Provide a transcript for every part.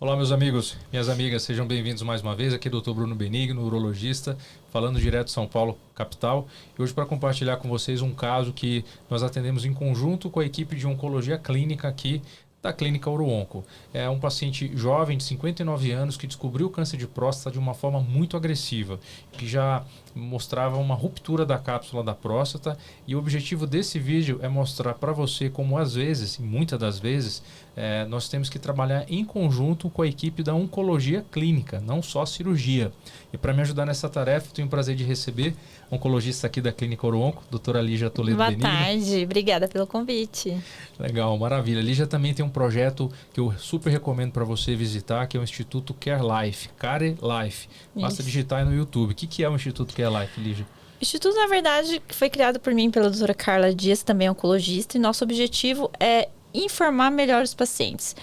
Olá, meus amigos, minhas amigas, sejam bem-vindos mais uma vez. Aqui é o Dr. Bruno Benigno, urologista, falando direto de São Paulo, capital. E hoje para compartilhar com vocês um caso que nós atendemos em conjunto com a equipe de oncologia clínica aqui da Clínica Uruonco. É um paciente jovem de 59 anos que descobriu o câncer de próstata de uma forma muito agressiva, que já mostrava uma ruptura da cápsula da próstata, e o objetivo desse vídeo é mostrar para você como às vezes, e muitas das vezes, nós temos que trabalhar em conjunto com a equipe da oncologia clínica, não só cirurgia. E para me ajudar nessa tarefa, eu tenho o prazer de receber a oncologista aqui da Clínica Uruonco, doutora Lígia Toledo Benigno. Boa tarde, obrigada pelo convite. Legal, maravilha. A Lígia também tem um projeto que eu super recomendo para você visitar, que é o Instituto Care Life, Care Life. Basta digitar aí no YouTube. O que é o Instituto Care Life, Lígia? O Instituto, na verdade, foi criado por mim e pela doutora Carla Dias, também oncologista, e nosso objetivo é informar melhor os pacientes.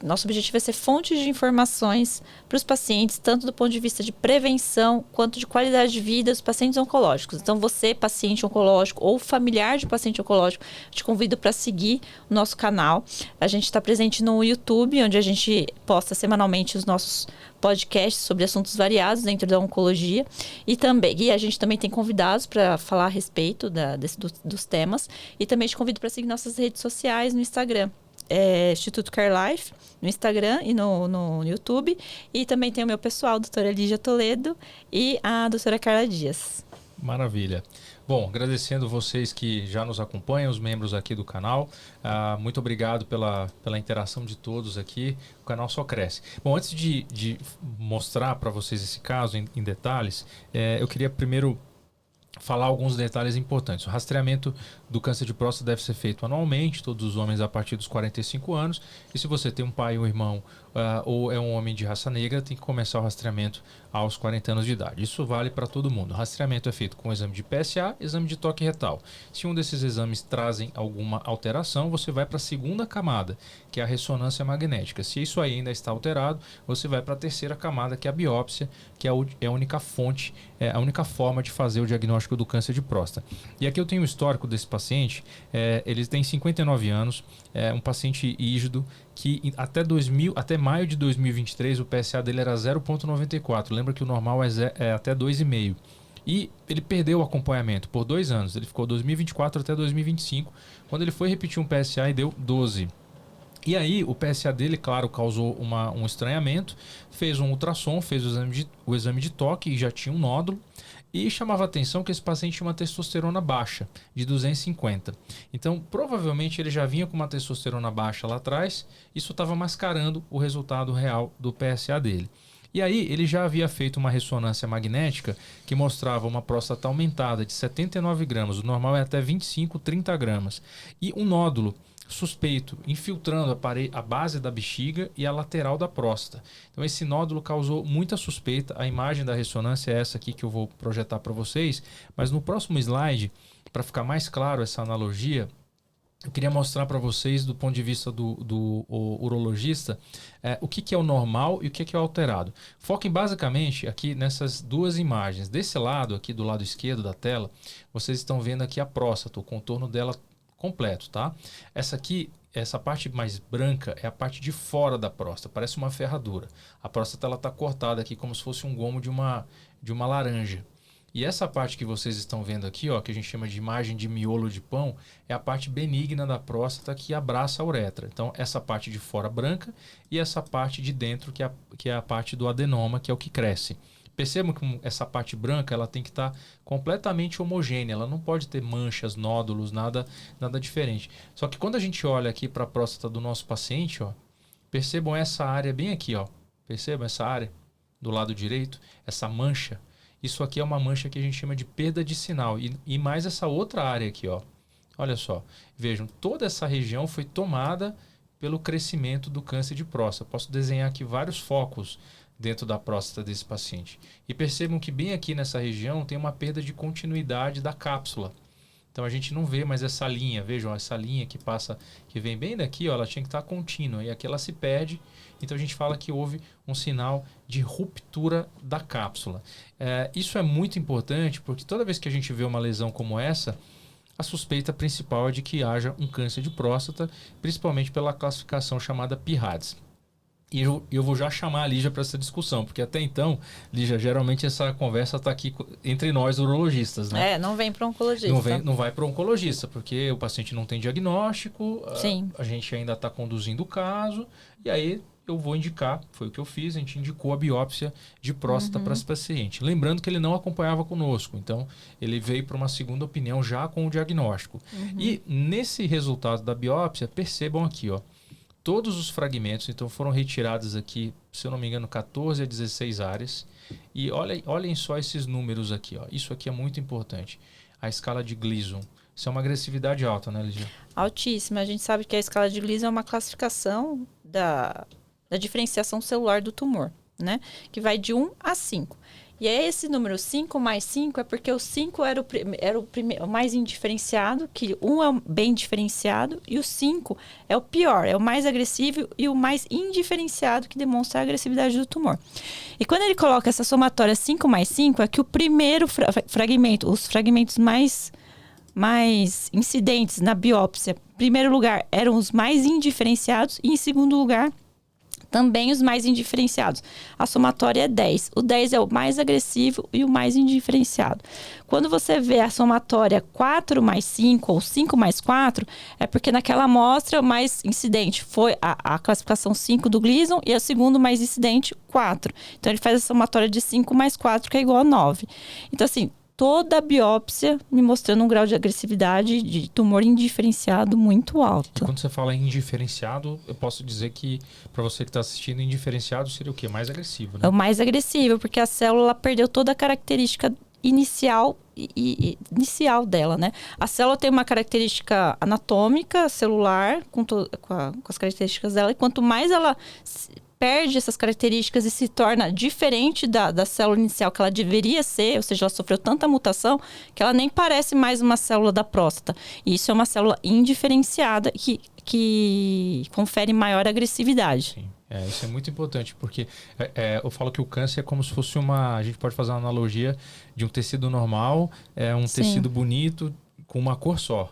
Nosso objetivo é ser fonte de informações para os pacientes, tanto do ponto de vista de prevenção, quanto de qualidade de vida dos pacientes oncológicos. Então, você, paciente oncológico ou familiar de paciente oncológico, te convido para seguir o nosso canal. A gente está presente no YouTube, onde a gente posta semanalmente os nossos podcasts sobre assuntos variados dentro da oncologia. E a gente também tem convidados para falar a respeito dos temas. E também te convido para seguir nossas redes sociais no Instagram. Instituto Care Life, no Instagram e no YouTube. E também tem o meu pessoal, doutora Lígia Toledo e a doutora Carla Dias. Maravilha. Bom, agradecendo vocês que já nos acompanham, os membros aqui do canal. Muito obrigado pela interação de todos aqui. O canal só cresce. Bom, antes de mostrar para vocês esse caso em detalhes, eu queria primeiro falar alguns detalhes importantes. O rastreamento do câncer de próstata deve ser feito anualmente, todos os homens a partir dos 45 anos. E se você tem um pai ou um irmão ou é um homem de raça negra, tem que começar o rastreamento aos 40 anos de idade. Isso vale para todo mundo. O rastreamento é feito com exame de PSA, exame de toque retal. Se um desses exames trazem alguma alteração, você vai para a segunda camada, que é a ressonância magnética. Se isso ainda está alterado, você vai para a terceira camada, que é a biópsia, que é a única fonte, a única forma de fazer o diagnóstico do câncer de próstata. E aqui eu tenho o histórico desse paciente. Ele tem 59 anos, é um paciente rígido, que até maio de 2023 o PSA dele era 0,94. Lembra que o normal é até 2,5. E ele perdeu o acompanhamento por 2 anos. Ele ficou 2024 até 2025, quando ele foi repetir um PSA e deu 12. E aí o PSA dele, claro, causou um estranhamento, fez um ultrassom, fez o exame de toque e já tinha um nódulo. E chamava a atenção que esse paciente tinha uma testosterona baixa, de 250. Então, provavelmente ele já vinha com uma testosterona baixa lá atrás. Isso estava mascarando o resultado real do PSA dele. E aí, ele já havia feito uma ressonância magnética que mostrava uma próstata aumentada de 79 gramas. O normal é até 25, 30 gramas. E um nódulo suspeito, infiltrando a base da bexiga e a lateral da próstata. Então esse nódulo causou muita suspeita. A imagem da ressonância é essa aqui que eu vou projetar para vocês, mas no próximo slide, para ficar mais claro essa analogia, eu queria mostrar para vocês, do ponto de vista do urologista, o que é o normal e o que é o alterado. Foquem basicamente aqui nessas duas imagens. Desse lado, aqui do lado esquerdo da tela, vocês estão vendo aqui a próstata, o contorno dela completo, tá? Essa parte mais branca é a parte de fora da próstata, parece uma ferradura. A próstata ela está cortada aqui como se fosse um gomo de uma laranja. E essa parte que vocês estão vendo aqui, ó, que a gente chama de imagem de miolo de pão, é a parte benigna da próstata que abraça a uretra. Então, essa parte de fora branca e essa parte de dentro que é a parte do adenoma, que é o que cresce. Percebam que essa parte branca ela tem que estar completamente homogênea, ela não pode ter manchas, nódulos, nada diferente. Só que quando a gente olha aqui para a próstata do nosso paciente, ó, percebam essa área bem aqui, ó. Percebam essa área do lado direito, essa mancha. Isso aqui é uma mancha que a gente chama de perda de sinal. E mais essa outra área aqui, ó. Olha só, vejam, toda essa região foi tomada pelo crescimento do câncer de próstata. Posso desenhar aqui vários focos dentro da próstata desse paciente. E percebam que bem aqui nessa região tem uma perda de continuidade da cápsula. Então a gente não vê mais essa linha, vejam, essa linha que vem bem daqui, ó, ela tinha que estar contínua, e aqui ela se perde. Então a gente fala que houve um sinal de ruptura da cápsula. Isso é muito importante, porque toda vez que a gente vê uma lesão como essa, a suspeita principal é de que haja um câncer de próstata, principalmente pela classificação chamada PIRADS. E eu vou já chamar a Lígia para essa discussão, porque até então, Lígia, geralmente essa conversa está aqui entre nós urologistas, né? Não vem para oncologista. Não vai para o oncologista, porque o paciente não tem diagnóstico, a gente ainda está conduzindo o caso, e aí eu vou indicar, foi o que eu fiz, a gente indicou a biópsia de próstata para esse paciente. Lembrando que ele não acompanhava conosco, então ele veio para uma segunda opinião já com o diagnóstico. E nesse resultado da biópsia, percebam aqui, ó, todos os fragmentos, então, foram retirados aqui, se eu não me engano, 14 a 16 áreas. E olhem só esses números aqui, ó. Isso aqui é muito importante. A escala de Gleason. Isso é uma agressividade alta, né, Lígia? Altíssima. A gente sabe que a escala de Gleason é uma classificação da diferenciação celular do tumor, né? Que vai de 1 a 5. E aí esse número 5 mais 5 é porque o 5 era o mais indiferenciado, que 1 é bem diferenciado, e o 5 é o pior, é o mais agressivo e o mais indiferenciado, que demonstra a agressividade do tumor. E quando ele coloca essa somatória 5 mais 5, é que o primeiro fragmento, os fragmentos mais incidentes na biópsia, em primeiro lugar, eram os mais indiferenciados, e em segundo lugar, também os mais indiferenciados. A somatória é 10. O 10 é o mais agressivo e o mais indiferenciado. Quando você vê a somatória 4 mais 5 ou 5 mais 4, é porque naquela amostra o mais incidente foi a classificação 5 do Gleason e o segundo mais incidente, 4. Então, ele faz a somatória de 5 mais 4, que é igual a 9. Então, assim, toda a biópsia me mostrando um grau de agressividade de tumor indiferenciado muito alto. E quando você fala em indiferenciado, eu posso dizer que, para você que está assistindo, indiferenciado seria o quê? Mais agressivo, né? É o mais agressivo, porque a célula perdeu toda a característica inicial dela, né? A célula tem uma característica anatômica, celular, com as características dela, e quanto mais ela perde essas características e se torna diferente da célula inicial que ela deveria ser, ou seja, ela sofreu tanta mutação que ela nem parece mais uma célula da próstata. E isso é uma célula indiferenciada que confere maior agressividade. Sim. Isso é muito importante, porque eu falo que o câncer é como se fosse a gente pode fazer uma analogia de um tecido normal, tecido bonito com uma cor só.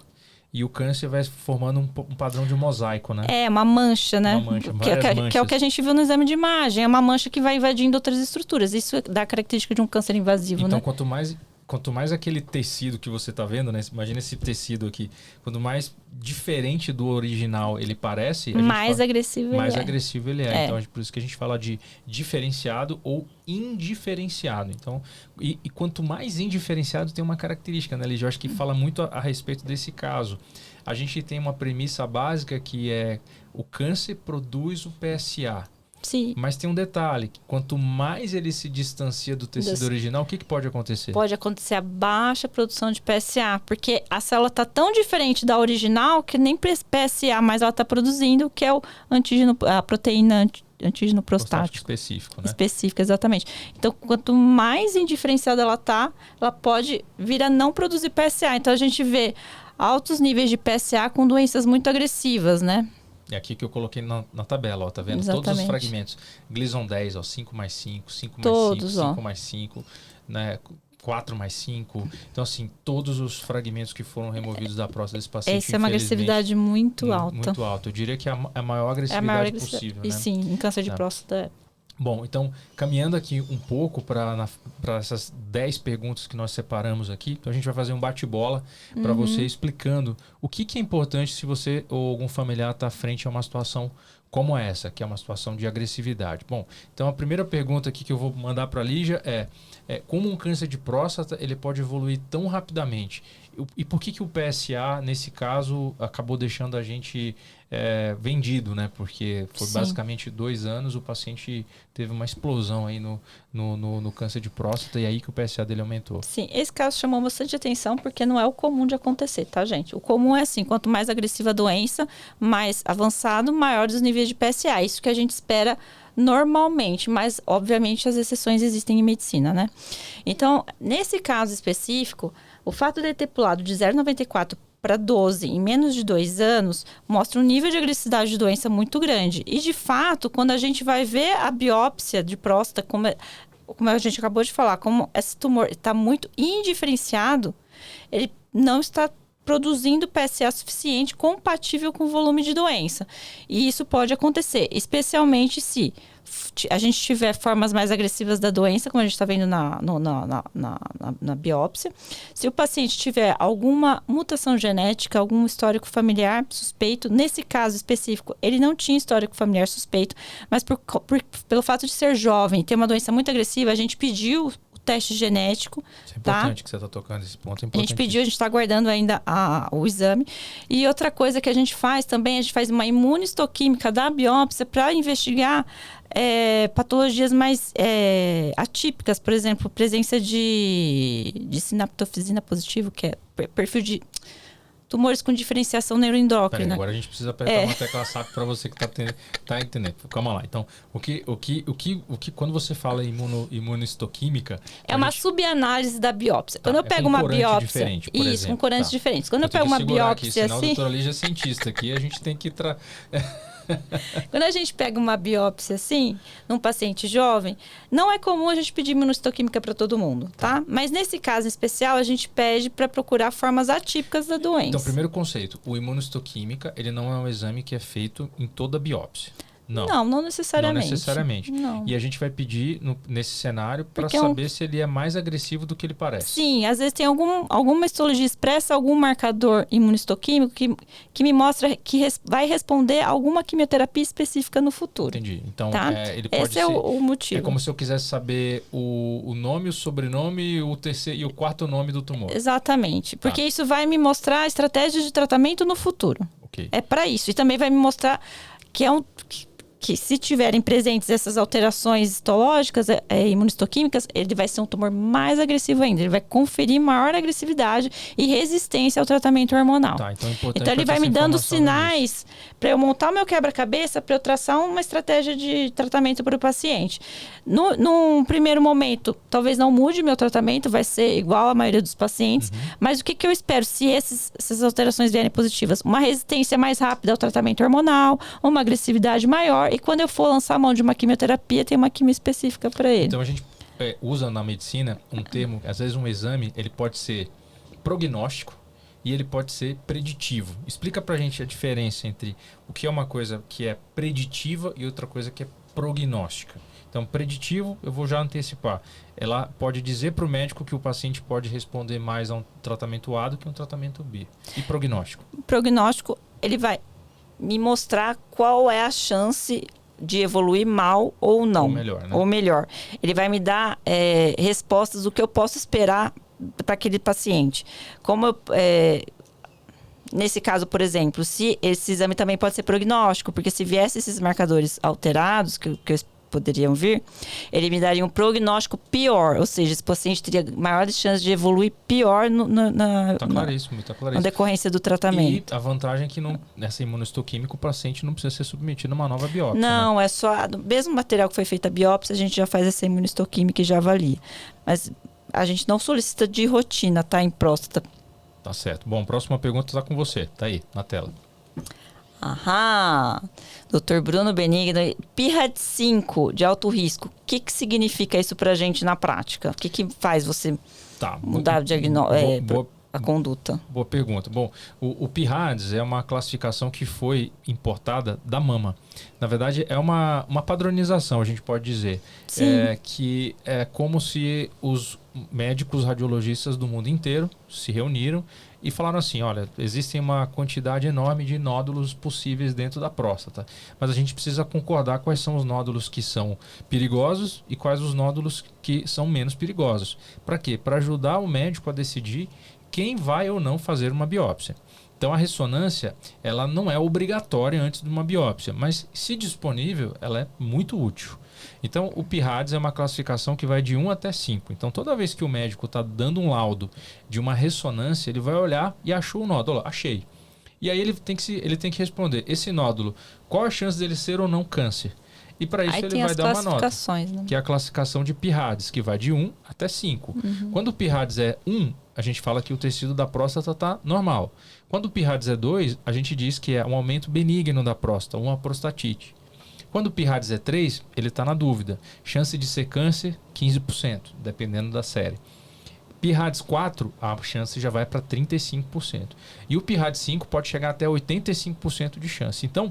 E o câncer vai formando um padrão de mosaico, né? É, uma mancha, né? Uma mancha, várias manchas. Que é o que a gente viu no exame de imagem. É uma mancha que vai invadindo outras estruturas. Isso dá a característica de um câncer invasivo, então, né? Quanto mais aquele tecido que você está vendo, né? Imagina esse tecido aqui. Quanto mais diferente do original ele parece... mais agressivo ele é. Então, por isso que a gente fala de diferenciado ou indiferenciado. Então, e quanto mais indiferenciado, tem uma característica, né, Lígia? Eu acho que fala muito a respeito desse caso. A gente tem uma premissa básica que é o câncer produz o PSA. Sim. Mas tem um detalhe, quanto mais ele se distancia do tecido original, o que pode acontecer? Pode acontecer a baixa produção de PSA, porque a célula está tão diferente da original que nem PSA mais ela está produzindo, que é o antígeno, a proteína antígeno prostático. Específico, né? Específico, exatamente. Então, quanto mais indiferenciada ela está, ela pode vir a não produzir PSA. Então, a gente vê altos níveis de PSA com doenças muito agressivas, né? É aqui que eu coloquei na tabela, ó, tá vendo? Exatamente. Todos os fragmentos. Gleason 10, ó, 5 mais 5, 5 mais todos, 5, 5 mais 5, né? 4 mais 5. Então, assim, todos os fragmentos que foram removidos da próstata desse paciente, essa é uma agressividade muito alta. Muito alta. Eu diria que é a maior agressividade possível, e né? sim, em câncer de próstata Bom, então, caminhando aqui um pouco para essas 10 perguntas que nós separamos aqui, então a gente vai fazer um bate-bola para você explicando o que é importante se você ou algum familiar está frente a uma situação como essa, que é uma situação de agressividade. Bom, então a primeira pergunta aqui que eu vou mandar para a Lígia é como um câncer de próstata ele pode evoluir tão rapidamente? E por que o PSA, nesse caso, acabou deixando a gente vendido, né? Porque foi basicamente 2 anos, o paciente teve uma explosão aí no câncer de próstata e aí que o PSA dele aumentou. Sim, esse caso chamou bastante atenção porque não é o comum de acontecer, tá, gente? O comum é assim, quanto mais agressiva a doença, mais avançado, maiores os níveis de PSA. Isso que a gente espera normalmente, mas obviamente as exceções existem em medicina, né? Então, nesse caso específico, o fato de ele ter pulado de 0,94 para 12 em menos de 2 anos mostra um nível de agressividade de doença muito grande. E, de fato, quando a gente vai ver a biópsia de próstata, como a gente acabou de falar, como esse tumor está muito indiferenciado, ele não está produzindo PSA suficiente compatível com o volume de doença. E isso pode acontecer, especialmente se a gente tiver formas mais agressivas da doença, como a gente está vendo na biópsia. Se o paciente tiver alguma mutação genética, algum histórico familiar suspeito, nesse caso específico, ele não tinha histórico familiar suspeito, mas pelo fato de ser jovem, ter uma doença muito agressiva, a gente pediu o teste genético. Isso é importante que você está tocando esse ponto. É a gente pediu, a gente está aguardando ainda o exame. E outra coisa que a gente faz também, a gente faz uma imunistoquímica da biópsia para investigar patologias mais atípicas, por exemplo, presença de sinaptofisina positivo, que é perfil de tumores com diferenciação neuroendócrina. Peraí, agora a gente precisa apertar uma tecla SAP para você que tá entendendo. Calma lá. Então, o que quando você fala imunistoquímica... É uma subanálise da biópsia. Quando eu pego uma biópsia... Isso, com corantes diferentes. Quando eu pego uma biópsia aqui, assim... a doutora Lígia é cientista aqui, a gente tem que... Quando a gente pega uma biópsia assim, num paciente jovem, não é comum a gente pedir imunistoquímica para todo mundo, tá? Mas nesse caso especial, a gente pede para procurar formas atípicas da doença. Então, primeiro conceito, o imunistoquímica, ele não é um exame que é feito em toda biópsia. Não necessariamente. Não necessariamente. Não. E a gente vai pedir nesse cenário para saber se ele é mais agressivo do que ele parece. Sim, às vezes tem alguma histologia expressa, algum marcador imunistoquímico que me mostra que vai responder a alguma quimioterapia específica no futuro. Entendi. Então, tá? ele pode Esse é o motivo. É como se eu quisesse saber o nome, o sobrenome, o terceiro e o quarto nome do tumor. Exatamente. Porque isso vai me mostrar estratégias de tratamento no futuro. Okay. É para isso. E também vai me mostrar que que se tiverem presentes essas alterações histológicas, imunistoquímicas, ele vai ser um tumor mais agressivo ainda. Ele vai conferir maior agressividade e resistência ao tratamento hormonal. Tá, então é importante. Então ele vai me dando sinais para eu montar o meu quebra-cabeça, para eu traçar uma estratégia de tratamento para o paciente. Num primeiro momento, talvez não mude meu tratamento, vai ser igual à maioria dos pacientes, mas o que eu espero se essas alterações vierem positivas? Uma resistência mais rápida ao tratamento hormonal, uma agressividade maior, e quando eu for lançar a mão de uma quimioterapia, tem uma quimio específica para ele. Então a gente usa na medicina um termo, às vezes um exame, ele pode ser prognóstico e ele pode ser preditivo. Explica pra gente a diferença entre o que é uma coisa que é preditiva e outra coisa que é prognóstica. Então, preditivo, eu vou já antecipar. Ela pode dizer para o médico que o paciente pode responder mais a um tratamento A do que um tratamento B. E prognóstico? Prognóstico, ele vai me mostrar qual é a chance de evoluir mal ou não. Ou melhor, né? Ou melhor. Ele vai me dar respostas do que eu posso esperar para aquele paciente. Nesse caso, por exemplo, se esse exame também pode ser prognóstico, porque se viesse esses marcadores alterados, que poderiam vir, ele me daria um prognóstico pior, ou seja, esse paciente teria maiores chances de evoluir pior na decorrência do tratamento. E a vantagem é que nessa imunistoquímica o paciente não precisa ser submetido a uma nova biópsia. Não, né? é só do mesmo material que foi feita a biópsia, a gente já faz essa imunistoquímica e já avalia. Mas a gente não solicita de rotina, tá? Em próstata. Tá certo. Bom, próxima pergunta está com você. Tá aí, na tela. Aham. Dr. Bruno Benigno, PIRAD5 de alto risco. O que significa isso pra gente na prática? O que faz você mudar a conduta? Boa pergunta. Bom, o PIRADS é uma classificação que foi importada da mama. Na verdade, é uma padronização, a gente pode dizer. Que é como se os médicos radiologistas do mundo inteiro se reuniram e falaram assim, olha, existem uma quantidade enorme de nódulos possíveis dentro da próstata, mas a gente precisa concordar quais são os nódulos que são perigosos e quais os nódulos que são menos perigosos. Para quê? Para ajudar o médico a decidir quem vai ou não fazer uma biópsia. Então a ressonância, ela não é obrigatória antes de uma biópsia, mas se disponível, ela é muito útil. Então o PIRADS é uma classificação que vai de 1 até 5. Então toda vez que o médico está dando um laudo de uma ressonância, ele vai olhar e achou o nódulo. Achei. E aí ele tem que responder, esse nódulo, qual a chance dele ser ou não câncer? E para isso ele vai dar uma nota, né? que é a classificação de PIRADS, que vai de 1 até 5. Quando o PIRADS é 1, a gente fala que o tecido da próstata está normal. Quando o PIRADS é 2, a gente diz que é um aumento benigno da próstata, uma prostatite. Quando o PIRADS é 3, ele está na dúvida. Chance de ser câncer, 15%, dependendo da série. PIRADS 4, a chance já vai para 35%. E o PIRADS 5 pode chegar até 85% de chance. Então,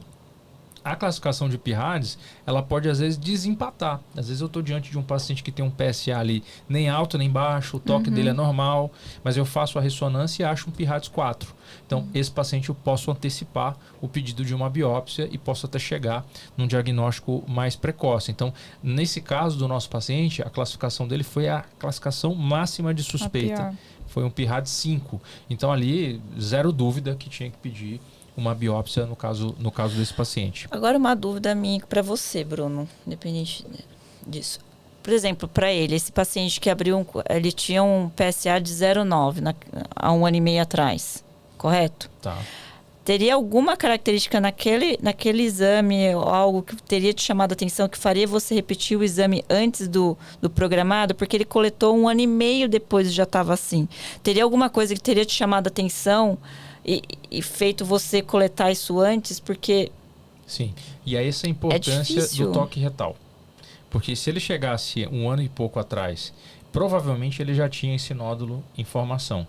a classificação de PIRADS, ela pode às vezes desempatar. Às vezes eu estou diante de um paciente que tem um PSA ali nem alto nem baixo, o toque dele é normal, mas eu faço a ressonância e acho um PIRADS 4. Então, esse paciente eu posso antecipar o pedido de uma biópsia e posso até chegar num diagnóstico mais precoce. Então, nesse caso do nosso paciente, a classificação dele foi a classificação máxima de suspeita. Foi um PIRADS 5. Então, ali, zero dúvida que tinha que pedir uma biópsia no caso desse paciente. Agora uma dúvida minha para você, Bruno, independente disso. Por exemplo, para ele, esse paciente que ele tinha um PSA de 0,9 há 1 ano e meio atrás, correto? Tá. Teria alguma característica naquele exame, ou algo que teria te chamado a atenção, que faria você repetir o exame antes do programado? Porque ele coletou 1 ano e meio depois e já estava assim. Teria alguma coisa que teria te chamado a atenção e feito você coletar isso antes? Porque... Sim, e aí essa importância do toque retal. Porque se ele chegasse 1 ano e pouco atrás, provavelmente ele já tinha esse nódulo em formação.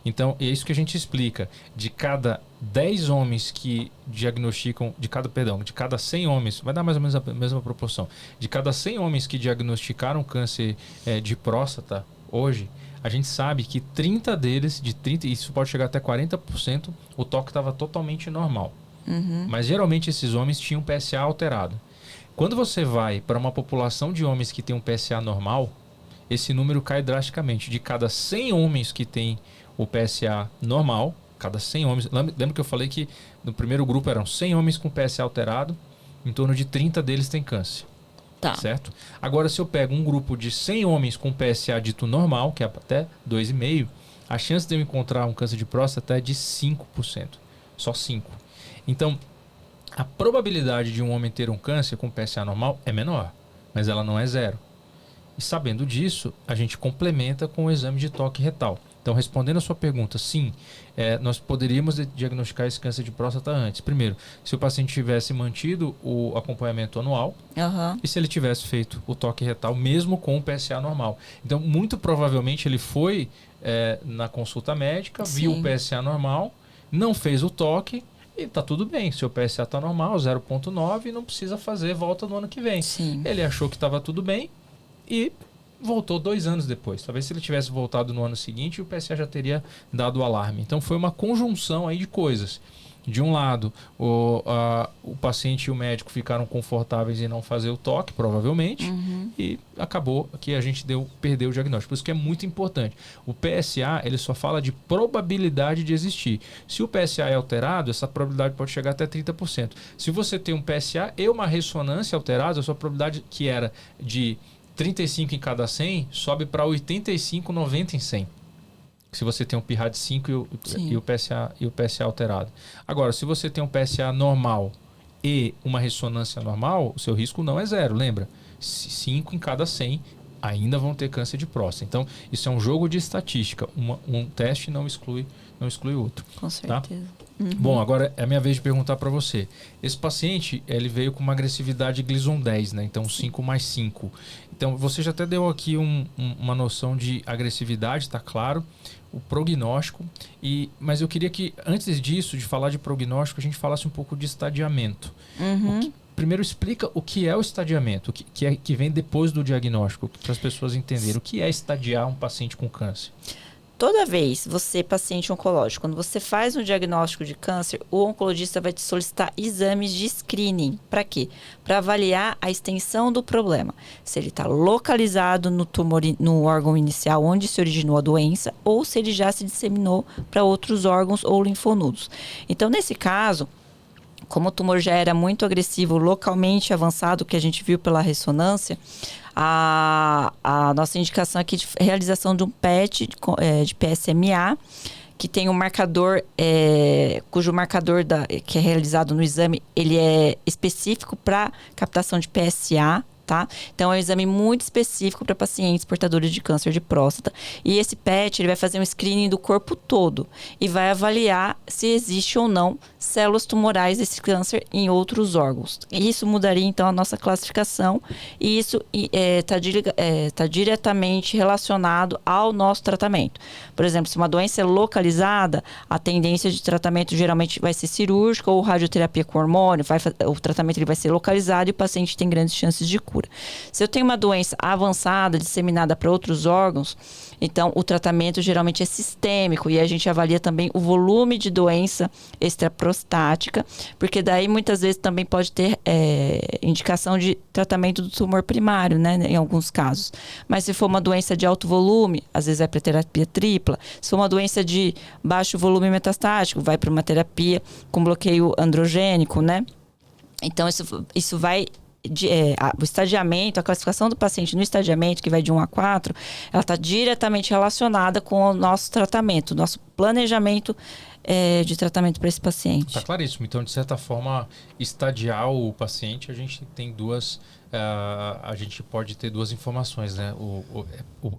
Então, é isso que a gente explica. De cada 10 homens que diagnosticam, de cada 100 homens, vai dar mais ou menos a mesma proporção. De cada 100 homens que diagnosticaram câncer de próstata hoje, a gente sabe que 30 deles, isso pode chegar até 40%, o toque estava totalmente normal. Mas geralmente esses homens tinham PSA alterado. Quando você vai para uma população de homens que tem um PSA normal, esse número cai drasticamente. De cada 100 homens que tem o PSA normal, cada 100 homens... Lembra que eu falei que no primeiro grupo eram 100 homens com PSA alterado, em torno de 30 deles têm câncer. Tá. Certo? Agora, se eu pego um grupo de 100 homens com PSA dito normal, que é até 2,5, a chance de eu encontrar um câncer de próstata é de 5%. Só 5%. Então, a probabilidade de um homem ter um câncer com PSA normal é menor, mas ela não é zero. E sabendo disso, a gente complementa com o exame de toque retal. Então, respondendo a sua pergunta, sim, nós poderíamos diagnosticar esse câncer de próstata antes. Primeiro, se o paciente tivesse mantido o acompanhamento anual e se ele tivesse feito o toque retal mesmo com o PSA normal. Então, muito provavelmente ele foi na consulta médica, viu o PSA normal, não fez o toque e está tudo bem. Seu PSA está normal, 0,9, não precisa fazer volta no ano que vem. Sim. Ele achou que estava tudo bem e voltou 2 anos depois. Talvez se ele tivesse voltado no ano seguinte, o PSA já teria dado o alarme. Então foi uma conjunção aí de coisas. De um lado, o paciente e o médico ficaram confortáveis em não fazer o toque, provavelmente, e acabou que a gente perdeu o diagnóstico. Por isso que é muito importante. O PSA, ele só fala de probabilidade de existir. Se o PSA é alterado, essa probabilidade pode chegar até 30%. Se você tem um PSA e uma ressonância alterada, a sua probabilidade, que era de 35 em cada 100, sobe para 85, 90 em 100. Se você tem um PIRADS 5 e o PSA alterado. Agora, se você tem um PSA normal e uma ressonância normal, o seu risco não é zero, lembra? 5 em cada 100 ainda vão ter câncer de próstata. Então, isso é um jogo de estatística. Um teste não exclui outro. Com certeza. Tá? Bom, agora é a minha vez de perguntar para você. Esse paciente, ele veio com uma agressividade Gleason 10, né? Então 5+5. Então você já até deu aqui uma noção de agressividade, tá claro, o prognóstico. Mas eu queria que, antes disso, de falar de prognóstico, a gente falasse um pouco de estadiamento. Primeiro explica o que é o estadiamento, que vem depois do diagnóstico, para as pessoas entenderem o que é estadiar um paciente com câncer. Toda vez você, paciente oncológico, quando você faz um diagnóstico de câncer, o oncologista vai te solicitar exames de screening. Para quê? Para avaliar a extensão do problema. Se ele está localizado no tumor, no órgão inicial onde se originou a doença, ou se ele já se disseminou para outros órgãos ou linfonodos. Então, nesse caso, como o tumor já era muito agressivo, localmente avançado, que a gente viu pela ressonância, a nossa indicação aqui de realização de um PET de PSMA, que tem um marcador, cujo marcador que é realizado no exame, ele é específico para captação de PSA, tá? Então, é um exame muito específico para pacientes portadores de câncer de próstata. E esse PET, ele vai fazer um screening do corpo todo e vai avaliar se existe ou não células tumorais desse câncer em outros órgãos. Isso mudaria, então, a nossa classificação e isso está diretamente relacionado ao nosso tratamento. Por exemplo, se uma doença é localizada, a tendência de tratamento geralmente vai ser cirúrgica ou radioterapia com hormônio, o tratamento ele vai ser localizado e o paciente tem grandes chances de cura. Se eu tenho uma doença avançada, disseminada para outros órgãos, então o tratamento geralmente é sistêmico e a gente avalia também o volume de doença extraprostática, porque daí muitas vezes também pode ter indicação de tratamento do tumor primário, né, em alguns casos. Mas se for uma doença de alto volume, às vezes vai para terapia tripla. Se for uma doença de baixo volume metastático, vai para uma terapia com bloqueio androgênico, né? Então isso vai... o estadiamento, a classificação do paciente no estadiamento, que vai de 1 a 4, ela está diretamente relacionada com o nosso tratamento, nosso planejamento de tratamento para esse paciente. Está claríssimo. Então, de certa forma, estadiar o paciente, a gente tem duas... a gente pode ter duas informações, né?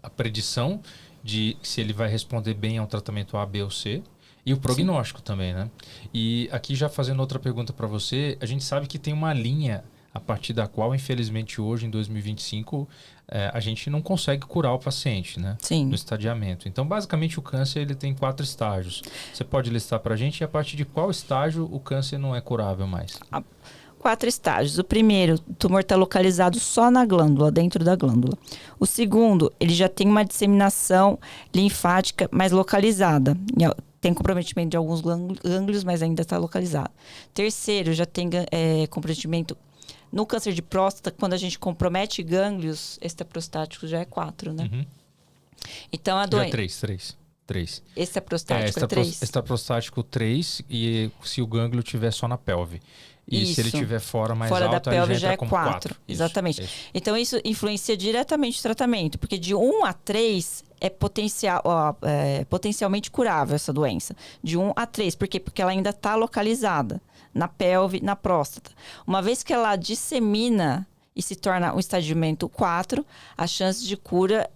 A predição de se ele vai responder bem ao tratamento A, B ou C, e o prognóstico também, né? E aqui, já fazendo outra pergunta para você, a gente sabe que tem uma linha a partir da qual, infelizmente, hoje, em 2025, a gente não consegue curar o paciente, né? Sim. No estadiamento. Então, basicamente, o câncer ele tem 4 estágios. Você pode listar para a gente, e a partir de qual estágio o câncer não é curável mais? 4 estágios. O primeiro, o tumor está localizado só na glândula, dentro da glândula. O segundo, ele já tem uma disseminação linfática mais localizada. Tem comprometimento de alguns gânglios, mas ainda está localizado. Terceiro, já tem comprometimento no câncer de próstata. Quando a gente compromete gânglios extraprostáticos, já é 4, né? Uhum. Então, a doença... Já 3. Extraprostático é 3? Extraprostático 3, e se o gânglio estiver só na pelve. E se ele estiver fora mais fora alto, da pelve já é como 4. Exatamente. Isso. Então, isso influencia diretamente o tratamento, porque de 1 a 3 é potencialmente curável essa doença. De 1 a 3. Por quê? Porque ela ainda está localizada na pelve, na próstata. Uma vez que ela dissemina e se torna um estadiamento 4, as chances de cura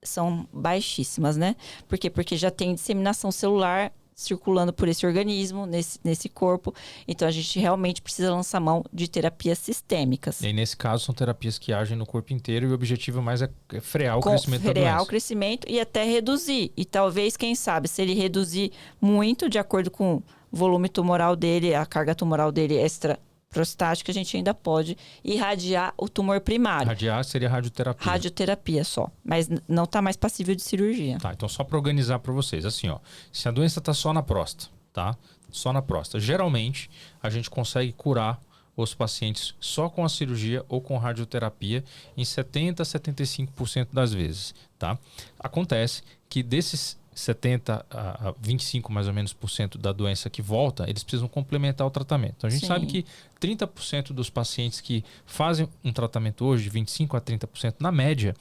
são baixíssimas, né? Por quê? Porque já tem disseminação celular circulando por esse organismo, nesse corpo. Então, a gente realmente precisa lançar mão de terapias sistêmicas. E aí, nesse caso, são terapias que agem no corpo inteiro e o objetivo mais é frear o crescimento da doença. Frear o crescimento e até reduzir. E talvez, quem sabe, se ele reduzir muito, de acordo com o volume tumoral dele, a carga tumoral dele extraprostática, a gente ainda pode irradiar o tumor primário. Irradiar seria radioterapia. Radioterapia só, mas não está mais passível de cirurgia. Tá, então só para organizar para vocês, assim, ó, se a doença está só na próstata, tá? Só na próstata. Geralmente, a gente consegue curar os pacientes só com a cirurgia ou com radioterapia em 70% a 75% das vezes, tá? Acontece que desses 70 a 25 mais ou menos por cento da doença que volta, eles precisam complementar o tratamento. Então a gente sabe que 30% dos pacientes que fazem um tratamento hoje, de 25 a 30% na média,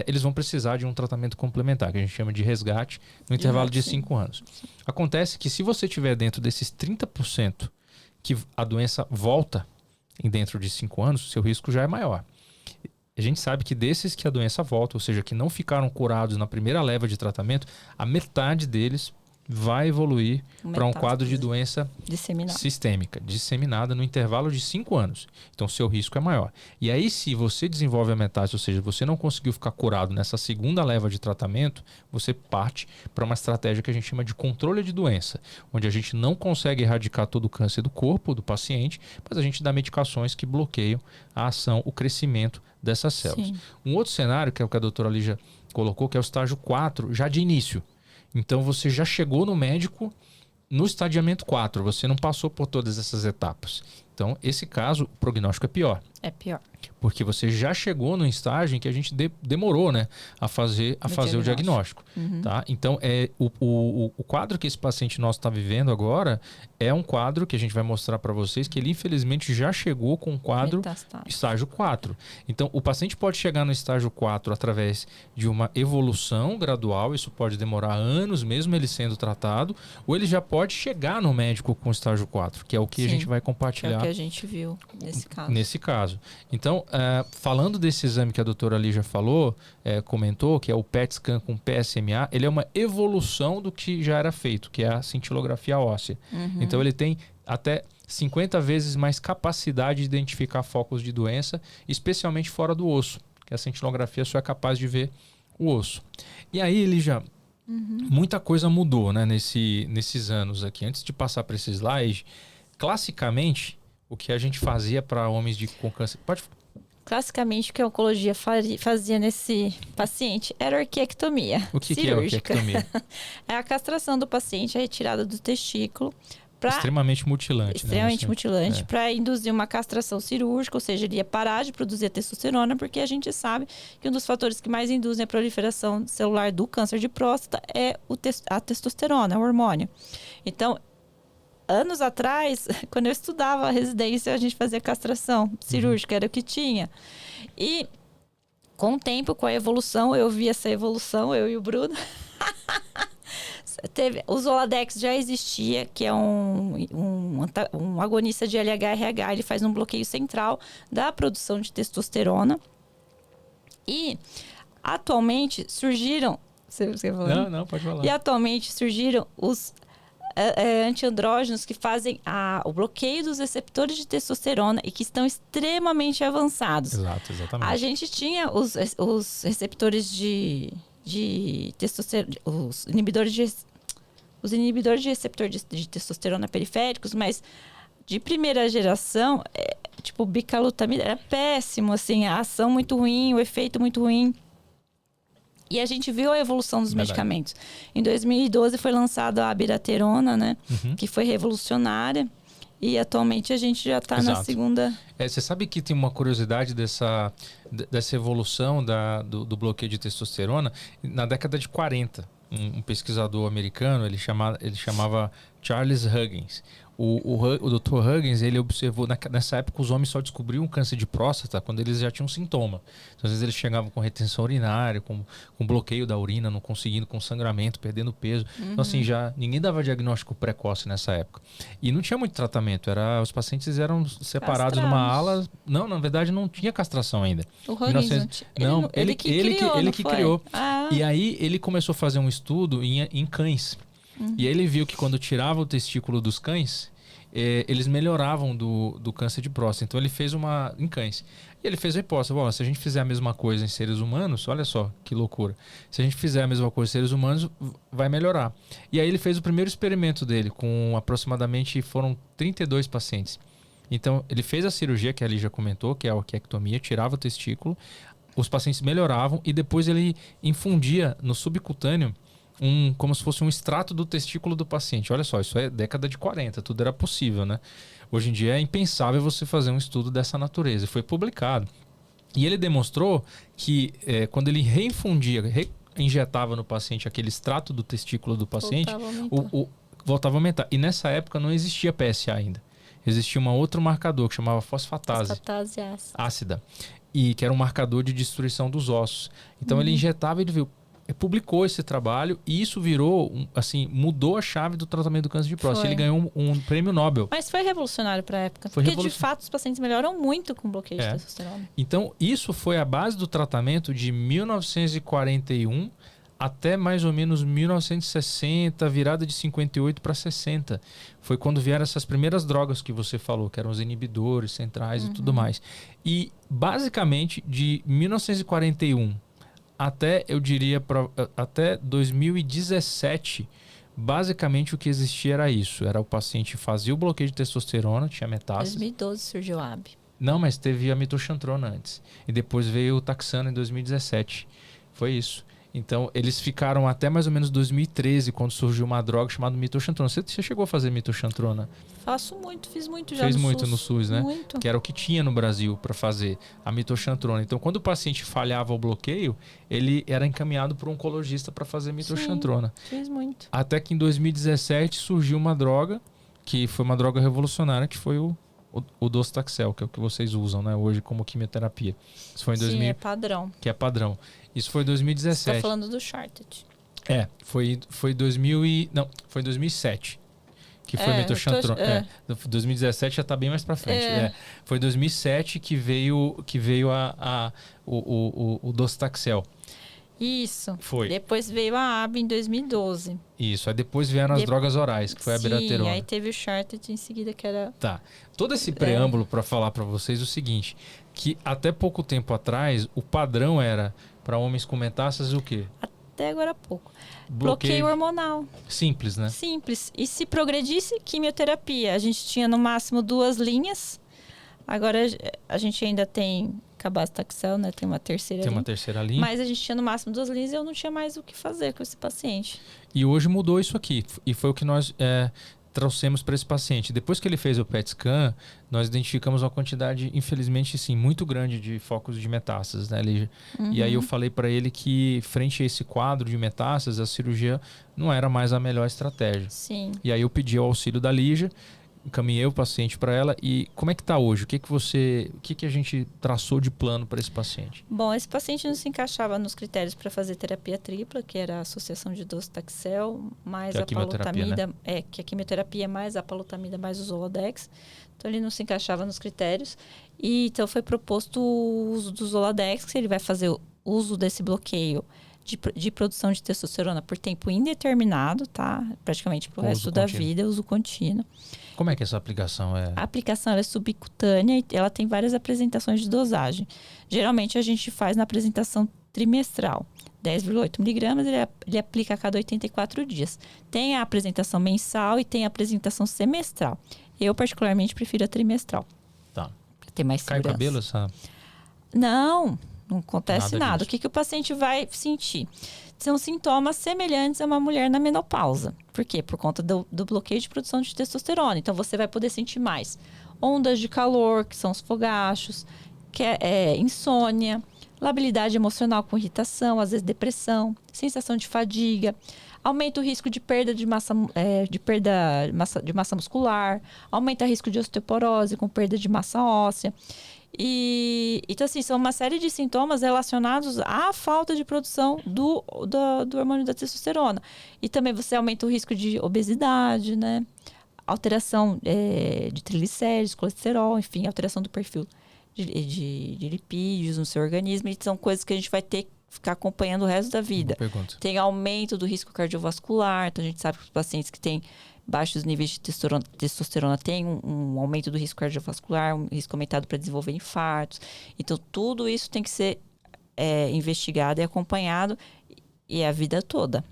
eles vão precisar de um tratamento complementar, que a gente chama de resgate, no intervalo de 5 anos. Acontece que se você tiver dentro desses 30% que a doença volta dentro de 5 anos, seu risco já é maior. A gente sabe que desses que a doença volta, ou seja, que não ficaram curados na primeira leva de tratamento, a metade deles vai evoluir para um quadro de doença sistêmica, disseminada no intervalo de 5 anos. Então, seu risco é maior. E aí, se você desenvolve a metástase, ou seja, você não conseguiu ficar curado nessa segunda leva de tratamento, você parte para uma estratégia que a gente chama de controle de doença, onde a gente não consegue erradicar todo o câncer do corpo do paciente, mas a gente dá medicações que bloqueiam a ação, o crescimento dessas células. Um outro cenário, que é o que a doutora Lígia colocou, que é o estágio 4, já de início. Então, você já chegou no médico no estadiamento 4, você não passou por todas essas etapas. Então, esse caso, o prognóstico é pior. É pior. Porque você já chegou no estágio em que a gente demorou, né, a fazer o diagnóstico. Uhum. Tá? Então, o quadro que esse paciente nosso está vivendo agora é um quadro que a gente vai mostrar para vocês que ele, infelizmente, já chegou com um quadro estágio 4. Então, o paciente pode chegar no estágio 4 através de uma evolução gradual, isso pode demorar anos mesmo ele sendo tratado, ou ele já pode chegar no médico com estágio 4, que é o que a gente vai compartilhar. Que é o que a gente viu nesse caso. peso. Então, falando desse exame que a doutora Lígia falou, comentou, que é o PET scan com PSMA, ele é uma evolução do que já era feito, que é a cintilografia óssea. Então, ele tem até 50 vezes mais capacidade de identificar focos de doença, especialmente fora do osso, que a cintilografia só é capaz de ver o osso. E aí, Lígia, muita coisa mudou, né, nesses anos aqui. Antes de passar para esse slide, classicamente, o que a gente fazia para homens com câncer... Classicamente, o que a oncologia fazia nesse paciente era orquiectomia. O que é orquiectomia? É a castração do paciente, a retirada do testículo. Extremamente mutilante. Extremamente mutilante, para induzir uma castração cirúrgica, ou seja, ele ia parar de produzir a testosterona, porque a gente sabe que um dos fatores que mais induzem a proliferação celular do câncer de próstata é a testosterona, o hormônio. Então, anos atrás, quando eu estudava a residência, a gente fazia castração cirúrgica, era o que tinha. E com o tempo, com a evolução, eu vi essa evolução, eu e o Bruno. O Zoladex já existia, que é um agonista de LH-RH, ele faz um bloqueio central da produção de testosterona. E atualmente surgiram... Você falou? Não, pode falar. E atualmente surgiram os antiandrógenos que fazem o bloqueio dos receptores de testosterona e que estão extremamente avançados. Exatamente. A gente tinha os receptores de testosterona, os inibidores de receptor de testosterona periféricos, mas de primeira geração, tipo bicalutamida, era péssimo, assim, a ação muito ruim, o efeito muito ruim. E a gente viu a evolução dos medicamentos. Em 2012 foi lançada a abiraterona, né? Que foi revolucionária. E atualmente a gente já está na segunda... Você sabe que tem uma curiosidade dessa evolução do bloqueio de testosterona? Na década de 40, um pesquisador americano, ele chamava Charles Huggins. O Dr. Huggins, ele observou, nessa época os homens só descobriam câncer de próstata quando eles já tinham sintoma. Então, às vezes eles chegavam com retenção urinária, com bloqueio da urina, não conseguindo, com sangramento, perdendo peso. Então, assim, ninguém dava diagnóstico precoce nessa época. E não tinha muito tratamento, os pacientes eram separados numa ala. Não, na verdade não tinha castração ainda. O Huggins ele que criou. Ah. E aí ele começou a fazer um estudo em cães. E aí ele viu que quando tirava o testículo dos cães, eles melhoravam do câncer de próstata. Então ele fez em cães. E ele fez a hipótese, se a gente fizer a mesma coisa em seres humanos, olha só que loucura. Se a gente fizer a mesma coisa em seres humanos, vai melhorar. E aí ele fez o primeiro experimento dele, com aproximadamente, foram 32 pacientes. Então ele fez a cirurgia, que a Lígia comentou, que é a orquiectomia, tirava o testículo, os pacientes melhoravam e depois ele infundia no subcutâneo como se fosse um extrato do testículo do paciente. Olha só, isso é década de 40, tudo era possível, né? Hoje em dia é impensável você fazer um estudo dessa natureza. E foi publicado. E ele demonstrou que quando ele injetava no paciente aquele extrato do testículo do paciente, voltava a aumentar. E nessa época não existia PSA ainda. Existia um outro marcador que chamava fosfatase ácida. E que era um marcador de destruição dos ossos. Então ele injetava e ele viu... publicou esse trabalho e isso virou, mudou a chave do tratamento do câncer de próstata. Ele ganhou um prêmio Nobel. Mas foi revolucionário para a época. Porque, de fato, os pacientes melhoram muito com bloqueio de testosterona. Então, isso foi a base do tratamento de 1941 até mais ou menos 1960, virada de 58 para 60. Foi quando vieram essas primeiras drogas que você falou, que eram os inibidores centrais e tudo mais. E, basicamente, de 1941... até, eu diria, até 2017, basicamente o que existia era isso. Era o paciente fazia o bloqueio de testosterona, tinha metástase. Em 2012 surgiu a AB. Não, mas teve a mitoxantrona antes. E depois veio o taxano em 2017. Foi isso. Então, eles ficaram até mais ou menos 2013, quando surgiu uma droga chamada mitoxantrona. Você chegou a fazer mitoxantrona? Fiz muito já Fez no muito SUS. no SUS, né? Muito. Que era o que tinha no Brasil para fazer a mitoxantrona. Então, quando o paciente falhava o bloqueio, ele era encaminhado para um oncologista para fazer mitoxantrona. Sim, fiz muito. Até que em 2017 surgiu uma droga, que foi uma droga revolucionária, que foi o docetaxel, que é o que vocês usam, né, hoje como quimioterapia. Isso foi em 2000, Sim, é padrão. Que é padrão. Isso foi em 2017. Você tá falando do Shorted. Foi em 2007. que foi metoxantrona. 2017 já está bem mais para frente. Foi 2007 que veio o docetaxel. Isso. Foi. Depois veio a AB em 2012. Isso. Aí depois vieram as drogas orais, que foi a abiraterona. Sim, aí teve o Charted em seguida, que era... Tá. Todo esse preâmbulo para falar para vocês o seguinte, que até pouco tempo atrás, o padrão era para homens com metástases o quê? Até agora há pouco. Bloqueio hormonal. Simples, né? Simples. E se progredisse, quimioterapia. A gente tinha no máximo 2 linhas. Agora a gente ainda tem cabazitaxel, né? Tem uma terceira linha. Tem uma terceira linha. Mas a gente tinha no máximo 2 linhas e eu não tinha mais o que fazer com esse paciente. E hoje mudou isso aqui. E foi o que nós trouxemos para esse paciente. Depois que ele fez o PET scan, nós identificamos uma quantidade, infelizmente, sim, muito grande de focos de metástases, né, Lígia? E aí eu falei para ele que, frente a esse quadro de metástases, a cirurgia não era mais a melhor estratégia. Sim. E aí eu pedi o auxílio da Lígia, encaminhei o paciente para ela. E como é que está hoje? O que a gente traçou de plano para esse paciente? Bom, esse paciente não se encaixava nos critérios para fazer terapia tripla, que era a associação de docetaxel mais a palutamida, né? Que a quimioterapia mais a palutamida mais o Zoladex. Então ele não se encaixava nos critérios. E então foi proposto o uso do Zoladex, que ele vai fazer o uso desse bloqueio de produção de testosterona por tempo indeterminado, tá? Praticamente pro resto da vida, uso contínuo. Como é que essa aplicação é? A aplicação ela é subcutânea e ela tem várias apresentações de dosagem. Geralmente a gente faz na apresentação trimestral. 10,8 miligramas ele aplica a cada 84 dias. Tem a apresentação mensal e tem a apresentação semestral. Eu particularmente prefiro a trimestral. Tá. Pra ter mais segurança. Cai o cabelo essa? Não acontece nada. O que o paciente vai sentir? São sintomas semelhantes a uma mulher na menopausa. Por quê? Por conta do bloqueio de produção de testosterona. Então, você vai poder sentir mais ondas de calor, que são os fogachos, que insônia, labilidade emocional com irritação, às vezes depressão, sensação de fadiga, aumenta o risco de perda de massa muscular, aumenta o risco de osteoporose com perda de massa óssea. Então, assim, são uma série de sintomas relacionados à falta de produção do hormônio da testosterona. E também você aumenta o risco de obesidade, né? Alteração de triglicéridos, colesterol, enfim, alteração do perfil de lipídios no seu organismo. E são coisas que a gente vai ter que ficar acompanhando o resto da vida. Tem aumento do risco cardiovascular. Então, a gente sabe que os pacientes que têm baixos níveis de testosterona têm um aumento do risco cardiovascular, um risco aumentado para desenvolver infartos. Então, tudo isso tem que ser investigado e acompanhado e a vida toda.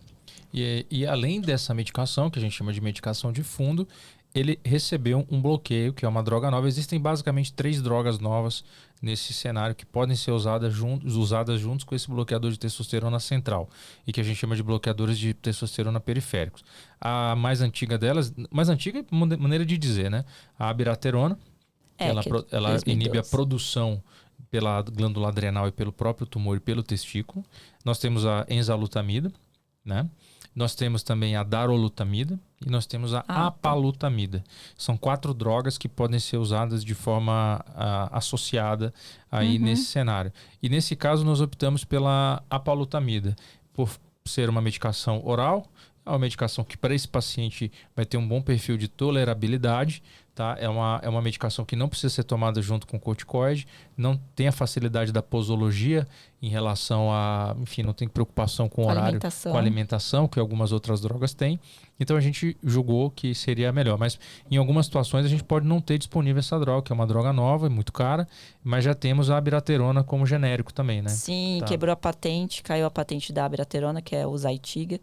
E além dessa medicação, que a gente chama de medicação de fundo, ele recebeu um bloqueio, que é uma droga nova. Existem basicamente 3 drogas novas nesse cenário que podem ser usadas juntos com esse bloqueador de testosterona central e que a gente chama de bloqueadores de testosterona periféricos. A mais antiga delas, mais antiga é maneira de dizer, né? A abiraterona, ela inibe a produção pela glândula adrenal e pelo próprio tumor e pelo testículo. Nós temos a enzalutamida, né? Nós temos também a darolutamida e nós temos a apalutamida. São 4 drogas que podem ser usadas de forma associada aí nesse cenário. E nesse caso nós optamos pela apalutamida, por ser uma medicação oral, é uma medicação que para esse paciente vai ter um bom perfil de tolerabilidade, tá? É uma medicação que não precisa ser tomada junto com corticoide, não tem a facilidade da posologia em relação a, enfim, não tem preocupação com o horário, com a alimentação, que algumas outras drogas têm. Então a gente julgou que seria melhor, mas em algumas situações a gente pode não ter disponível essa droga, que é uma droga nova, é muito cara, mas já temos a abiraterona como genérico também, né? Sim, tá. Quebrou a patente, caiu a patente da abiraterona, que é o Zytiga.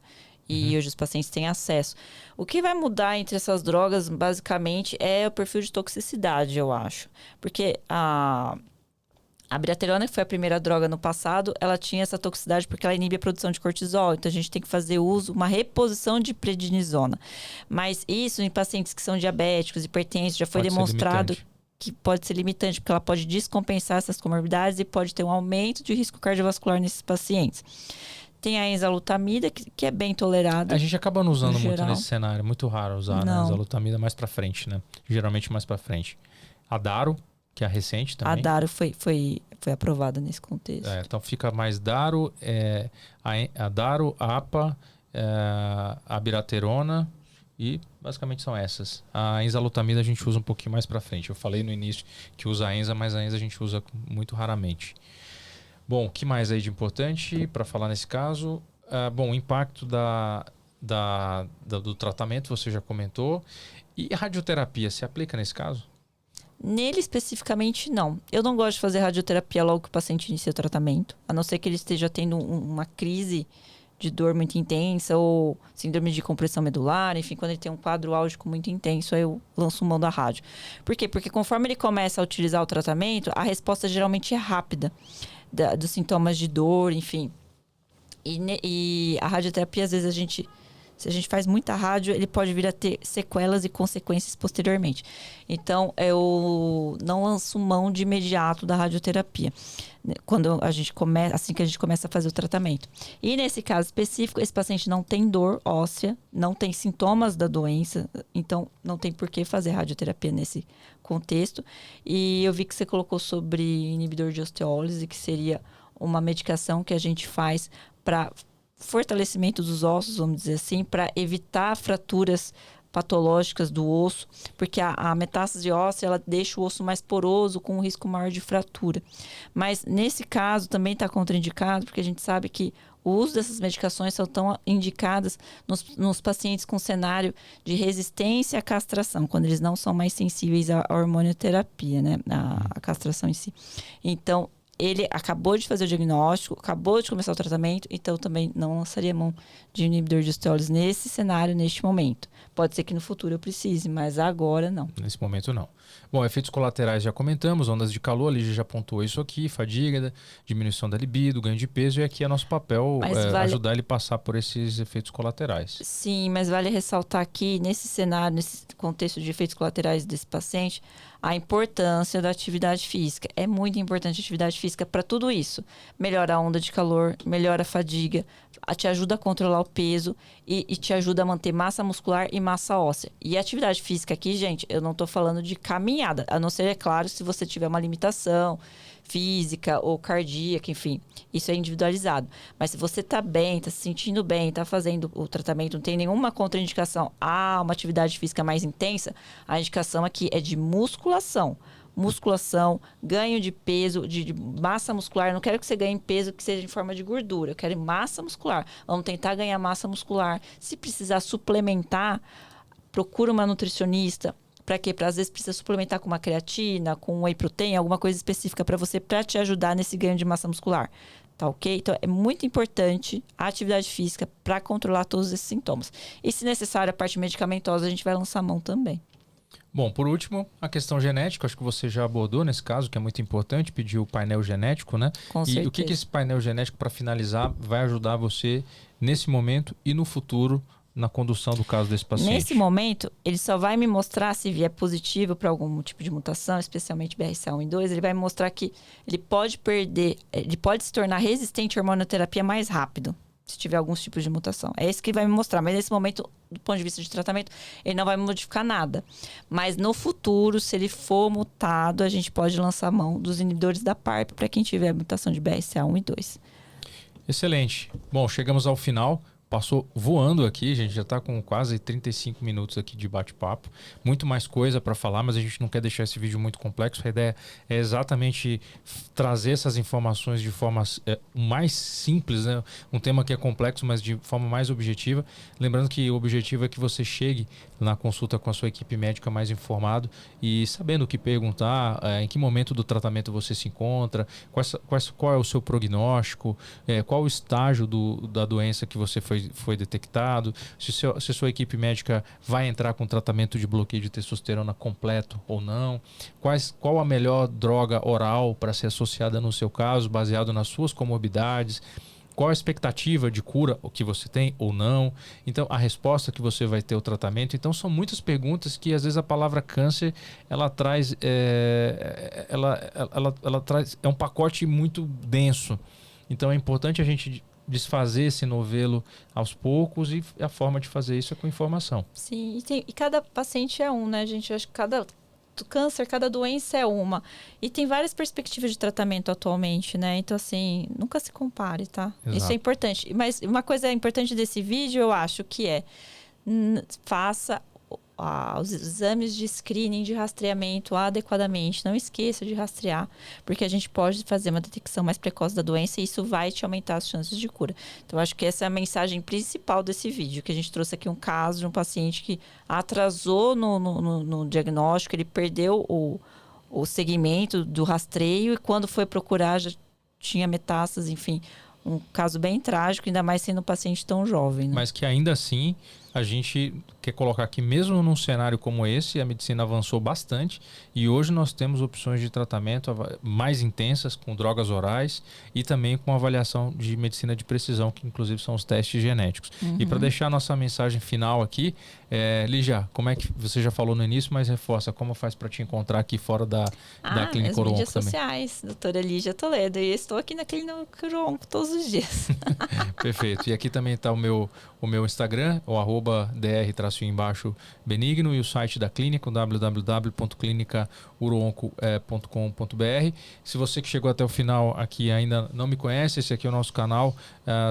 E hoje os pacientes têm acesso. O que vai mudar entre essas drogas, basicamente, é o perfil de toxicidade, eu acho. Porque a abiraterona, que foi a primeira droga no passado, ela tinha essa toxicidade porque ela inibe a produção de cortisol. Então, a gente tem que fazer uma reposição de prednisona. Mas isso em pacientes que são diabéticos, hipertensos, já foi demonstrado que pode ser limitante, porque ela pode descompensar essas comorbidades e pode ter um aumento de risco cardiovascular nesses pacientes. Tem a enzalutamida, que é bem tolerada. A gente acaba não usando muito nesse cenário. É muito raro usar, né? A enzalutamida mais pra frente, né? Geralmente mais pra frente. A Daro, que é a recente também. A Daro foi aprovada nesse contexto. Então fica mais Daro, a Daro, a APA, a abiraterona E basicamente são essas. A enzalutamida a gente usa um pouquinho mais para frente. Eu falei no início que usa a enza, mas a enza a gente usa muito raramente. Bom, o que mais aí de importante para falar nesse caso? Bom, o impacto do tratamento você já comentou. E a radioterapia se aplica nesse caso? Nele especificamente, não. Eu não gosto de fazer radioterapia logo que o paciente inicia o tratamento, a não ser que ele esteja tendo uma crise de dor muito intensa ou síndrome de compressão medular, enfim, quando ele tem um quadro álgico muito intenso, aí eu lanço mão da rádio. Por quê? Porque conforme ele começa a utilizar o tratamento, a resposta geralmente é rápida dos sintomas de dor, enfim. E a radioterapia, às vezes, se a gente faz muita rádio, ele pode vir a ter sequelas e consequências posteriormente. Então, eu não lanço mão de imediato da radioterapia, quando assim que a gente começa a fazer o tratamento. E nesse caso específico, esse paciente não tem dor óssea, não tem sintomas da doença, então não tem por que fazer radioterapia nesse contexto. E eu vi que você colocou sobre inibidor de osteólise, que seria uma medicação que a gente faz para fortalecimento dos ossos, vamos dizer assim, para evitar fraturas patológicas do osso, porque a metástase óssea ela deixa o osso mais poroso, com um risco maior de fratura. Mas nesse caso também está contraindicado, porque a gente sabe que o uso dessas medicações são tão indicadas nos pacientes com cenário de resistência à castração, quando eles não são mais sensíveis à hormonioterapia, né? A castração em si. Então, ele acabou de fazer o diagnóstico, acabou de começar o tratamento, então também não lançaria mão de inibidor de osteólise nesse cenário, neste momento. Pode ser que no futuro eu precise, mas agora não. Nesse momento não. Bom, efeitos colaterais já comentamos, ondas de calor, a Lígia já pontuou isso aqui, fadiga, diminuição da libido, ganho de peso, e aqui é nosso papel ajudar ele a passar por esses efeitos colaterais. Sim, mas vale ressaltar aqui, nesse cenário, nesse contexto de efeitos colaterais desse paciente, a importância da atividade física. É muito importante a atividade física para tudo isso. Melhora a onda de calor, melhora a fadiga, te ajuda a controlar o peso e te ajuda a manter massa muscular e massa óssea. E a atividade física aqui, gente, eu não estou falando de caminhada, a não ser, é claro, se você tiver uma limitação física ou cardíaca, enfim, isso é individualizado. Mas se você tá bem, tá se sentindo bem, tá fazendo o tratamento, não tem nenhuma contraindicação uma atividade física mais intensa, a indicação aqui é de musculação, ganho de peso, de massa muscular. Eu não quero que você ganhe peso que seja em forma de gordura, eu quero massa muscular. Vamos tentar ganhar massa muscular. Se precisar suplementar, procura uma nutricionista. Para quê? Às vezes precisa suplementar com uma creatina, com um whey protein, alguma coisa específica para você, para te ajudar nesse ganho de massa muscular. Tá ok? Então é muito importante a atividade física para controlar todos esses sintomas. E se necessário, a parte medicamentosa, a gente vai lançar a mão também. Bom, por último, a questão genética, acho que você já abordou nesse caso, que é muito importante, pedir o painel genético, né? Com certeza. E o que esse painel genético, para finalizar, vai ajudar você nesse momento e no futuro na condução do caso desse paciente? Nesse momento, ele só vai me mostrar se vier positivo para algum tipo de mutação, especialmente BRCA1 e 2, ele vai me mostrar que ele pode se tornar resistente à hormonioterapia mais rápido, se tiver alguns tipos de mutação. É isso que vai me mostrar, mas nesse momento, do ponto de vista de tratamento, ele não vai modificar nada. Mas no futuro, se ele for mutado, a gente pode lançar a mão dos inibidores da PARP para quem tiver mutação de BRCA1 e 2. Excelente. Bom, chegamos ao final. Passou voando aqui, a gente já está com quase 35 minutos aqui de bate-papo. Muito mais coisa para falar, mas a gente não quer deixar esse vídeo muito complexo. A ideia é exatamente trazer essas informações de forma mais simples, né? Um tema que é complexo, mas de forma mais objetiva. Lembrando que o objetivo é que você chegue na consulta com a sua equipe médica mais informado e sabendo o que perguntar, em que momento do tratamento você se encontra, qual é o seu prognóstico, qual o estágio da doença que você foi detectado, se sua equipe médica vai entrar com tratamento de bloqueio de testosterona completo ou não, qual a melhor droga oral para ser associada no seu caso, baseado nas suas comorbidades, qual a expectativa de cura que você tem ou não, então a resposta que você vai ter ao tratamento. Então são muitas perguntas que às vezes a palavra câncer ela traz é um pacote muito denso, então é importante a gente desfazer esse novelo aos poucos, e a forma de fazer isso é com informação. Sim, e cada paciente é um, né, gente? Eu acho que cada câncer, cada doença é uma. E tem várias perspectivas de tratamento atualmente, né? Então, assim, nunca se compare, tá? Exato. Isso é importante. Mas uma coisa importante desse vídeo, eu acho que faça os exames de screening, de rastreamento adequadamente. Não esqueça de rastrear, porque a gente pode fazer uma detecção mais precoce da doença e isso vai te aumentar as chances de cura. Então, acho que essa é a mensagem principal desse vídeo, que a gente trouxe aqui um caso de um paciente que atrasou no diagnóstico, ele perdeu o segmento do rastreio e quando foi procurar já tinha metástase, enfim, um caso bem trágico, ainda mais sendo um paciente tão jovem, né? Mas que ainda assim a gente quer colocar que mesmo num cenário como esse, a medicina avançou bastante e hoje nós temos opções de tratamento mais intensas com drogas orais e também com avaliação de medicina de precisão, que inclusive são os testes genéticos. E para deixar a nossa mensagem final aqui, Lígia, como é que você já falou no início, mas reforça, como faz para te encontrar aqui fora da Clínica Uro Onco também? Nas mídias sociais, doutora Lígia Toledo, e estou aqui na Clínica Uro Onco todos os dias. Perfeito. E aqui também está o meu Instagram, o @dr_benigno e o site da clínica, o www.clinicauroonco.com.br. Se você que chegou até o final aqui e ainda não me conhece, esse aqui é o nosso canal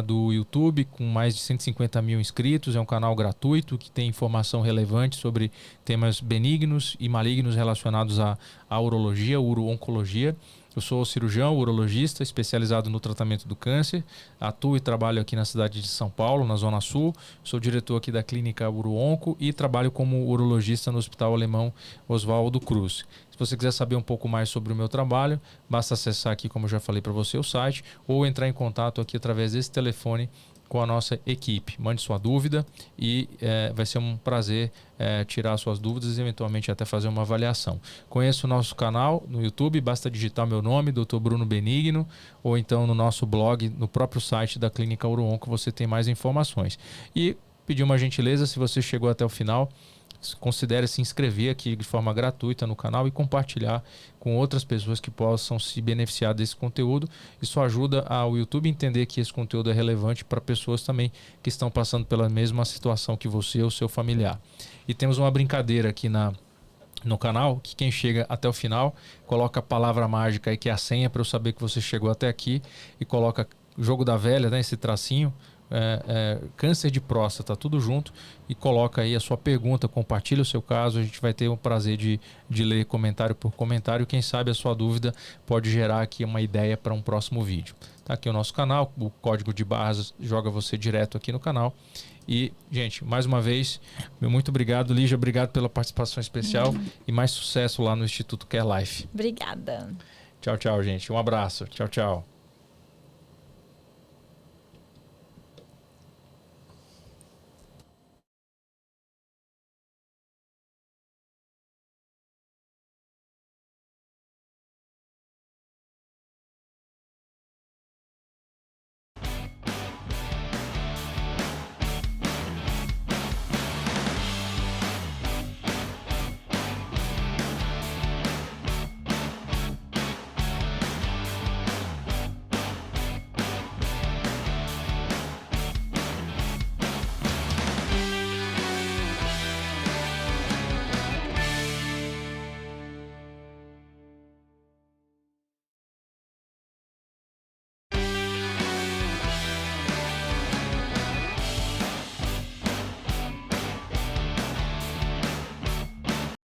do YouTube, com mais de 150 mil inscritos. É um canal gratuito que tem informação relevante sobre temas benignos e malignos relacionados à urologia, uro-oncologia. Eu sou cirurgião, urologista, especializado no tratamento do câncer. Atuo e trabalho aqui na cidade de São Paulo, na Zona Sul. Sou diretor aqui da Clínica Uro Onco e trabalho como urologista no Hospital Alemão Oswaldo Cruz. Se você quiser saber um pouco mais sobre o meu trabalho, basta acessar aqui, como eu já falei para você, o site ou entrar em contato aqui através desse telefone com a nossa equipe. Mande sua dúvida e vai ser um prazer tirar suas dúvidas e eventualmente até fazer uma avaliação. Conheça o nosso canal no YouTube, basta digitar meu nome, Dr. Bruno Benigno, ou então no nosso blog, no próprio site da Clínica Uro Onco, você tem mais informações. E pedir uma gentileza, se você chegou até o final, considere se inscrever aqui de forma gratuita no canal e compartilhar com outras pessoas que possam se beneficiar desse conteúdo. Isso ajuda ao YouTube a entender que esse conteúdo é relevante para pessoas também que estão passando pela mesma situação que você ou seu familiar. E temos uma brincadeira aqui no canal, que quem chega até o final coloca a palavra mágica aí, que é a senha para eu saber que você chegou até aqui, e coloca jogo da velha, né, esse tracinho, câncer de próstata, tudo junto, e coloca aí a sua pergunta, compartilha o seu caso. A gente vai ter o prazer de ler comentário por comentário. Quem sabe a sua dúvida pode gerar aqui uma ideia para um próximo vídeo. Tá aqui o nosso canal, o código de barras joga você direto aqui no canal. E, gente, mais uma vez, muito obrigado, Lígia, obrigado pela participação especial e mais sucesso lá no Instituto Care Life. Obrigada. Tchau, tchau, gente. Um abraço. Tchau, tchau.